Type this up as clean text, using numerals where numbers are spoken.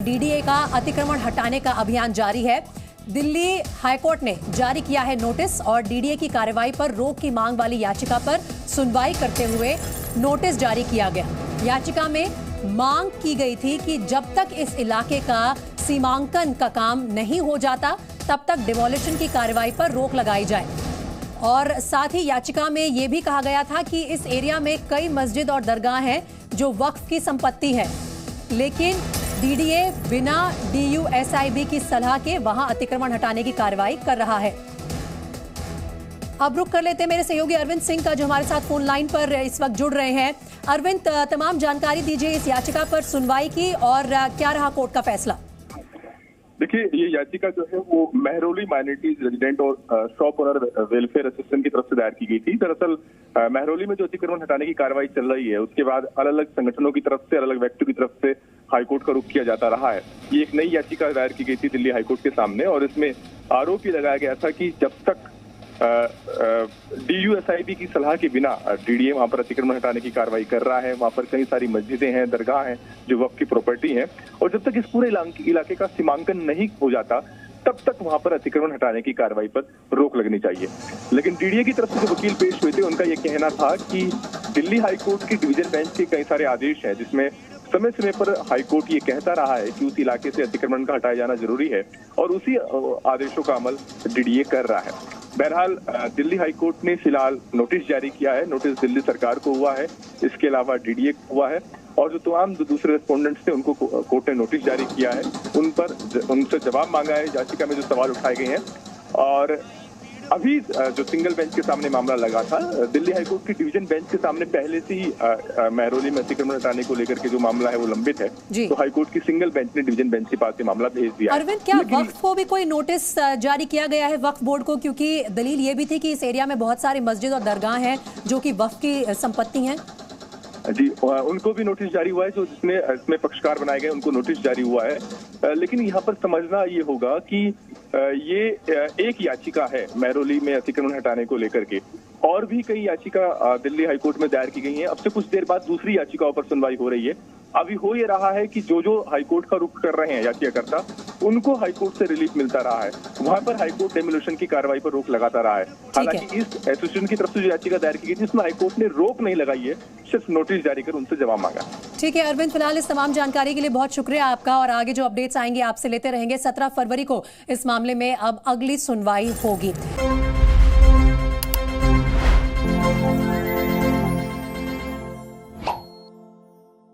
DDA का अतिक्रमण हटाने का अभियान जारी है। दिल्ली हाईकोर्ट ने जारी किया है नोटिस और डीडीए की कार्रवाई पर रोक की मांग वाली याचिका पर सुनवाई करते हुए नोटिस जारी किया गया। याचिका में मांग की गई थी कि जब तक इस इलाके का सीमांकन का काम नहीं हो जाता तब तक डिमोलिशन की कार्रवाई पर रोक लगाई जाए। और साथ ही याचिका में यह भी कहा गया था कि इस एरिया में कई मस्जिद और दरगाह हैं जो वक्फ की संपत्ति है, लेकिन डीडीए बिना डीयूएसआईबी की सलाह के वहां अतिक्रमण हटाने की कार्रवाई कर रहा है। अब रुक कर लेते हैं मेरे सहयोगी अरविंद सिंह का, जो हमारे साथ फोन लाइन पर इस वक्त जुड़ रहे हैं। अरविंद, तमाम जानकारी दीजिए इस याचिका पर सुनवाई की और क्या रहा कोर्ट का फैसला। देखिए, ये याचिका जो है वो महरौली माइनॉरिटीज रेजिडेंट और शॉप ओनर वेलफेयर एसोसिएशन की तरफ से दायर की गई थी। दरअसल महरौली में जो अतिक्रमण हटाने की कार्रवाई चल रही है उसके बाद अलग अलग संगठनों की तरफ से, अलग अलग व्यक्तियों की तरफ से हाईकोर्ट का रुख किया जाता रहा है। ये एक नई याचिका दायर की गई थी दिल्ली हाईकोर्ट के सामने और इसमें आरोप ये लगाया गया था कि जब तक डीयूएसआईबी की सलाह के बिना डीडीए वहां पर अतिक्रमण हटाने की कार्रवाई कर रहा है। वहां पर कई सारी मस्जिदें हैं, दरगाह हैं जो वक्फ की प्रॉपर्टी हैं, और जब तक इस पूरे इलाके का सीमांकन नहीं हो जाता तब तक वहां पर अतिक्रमण हटाने की कार्रवाई पर रोक लगनी चाहिए। लेकिन डीडीए की तरफ से जो वकील पेश हुए थे उनका यह कहना था कि दिल्ली हाईकोर्ट की डिवीजन बेंच के कई सारे आदेश हैं जिसमें समय समय पर हाईकोर्ट ये कहता रहा है कि उस इलाके से अतिक्रमण का हटाया जाना जरूरी है और उसी आदेशों का अमल डीडीए कर रहा है। बहरहाल दिल्ली हाईकोर्ट ने फिलहाल नोटिस जारी किया है। नोटिस दिल्ली सरकार को हुआ है, इसके अलावा डीडीए को हुआ है, और जो तमाम दूसरे रेस्पोंडेंट्स थे उनको कोर्ट ने नोटिस जारी किया है। उनसे जवाब मांगा है याचिका में जो सवाल उठाए गए हैं। और अभी जो सिंगल बेंच के सामने मामला लगा था, दिल्ली हाईकोर्ट की डिवीजन बेंच के सामने पहले से ही महरौली में अतिक्रमण हटाने को लेकर के जो मामला है वो लंबित है, तो हाईकोर्ट की सिंगल बेंच ने डिवीजन बेंच के पास ये मामला भेज दिया। अरविंद, क्या वक्फ को भी कोई नोटिस जारी किया गया है, वक्फ बोर्ड को? क्योंकि दलील ये भी थी कि इस एरिया में बहुत सारे मस्जिद और दरगाह हैं जो कि वक्फ की संपत्ति हैं। जी, उनको भी नोटिस जारी हुआ है। जो जिसमें इसमें पक्षकार बनाए गए उनको नोटिस जारी हुआ है। लेकिन यहाँ पर समझना ये होगा कि ये एक याचिका है महरौली में अतिक्रमण हटाने को लेकर के, और भी कई याचिका दिल्ली हाईकोर्ट में दायर की गई हैं। अब से कुछ देर बाद दूसरी याचिकाओं पर सुनवाई हो रही है। अभी हो ये रहा है कि जो हाईकोर्ट का रुख कर रहे हैं याचिकाकर्ता, उनको हाईकोर्ट से रिलीफ मिलता रहा है। वहां पर हाईकोर्ट डेमोलिशन की कार्रवाई पर रोक लगाता रहा है। हालांकि इस एसोसिएशन की तरफ से जो याचिका दायर की गई थी उसमें हाईकोर्ट ने रोक नहीं लगाई है, सिर्फ नोटिस जारी कर उनसे जवाब मांगा। ठीक है अरविंद, फिलहाल इस तमाम जानकारी के लिए बहुत शुक्रिया आपका, और आगे जो अपडेट्स आएंगे आपसे लेते रहेंगे। 17 फरवरी को इस मामले में अब अगली सुनवाई होगी।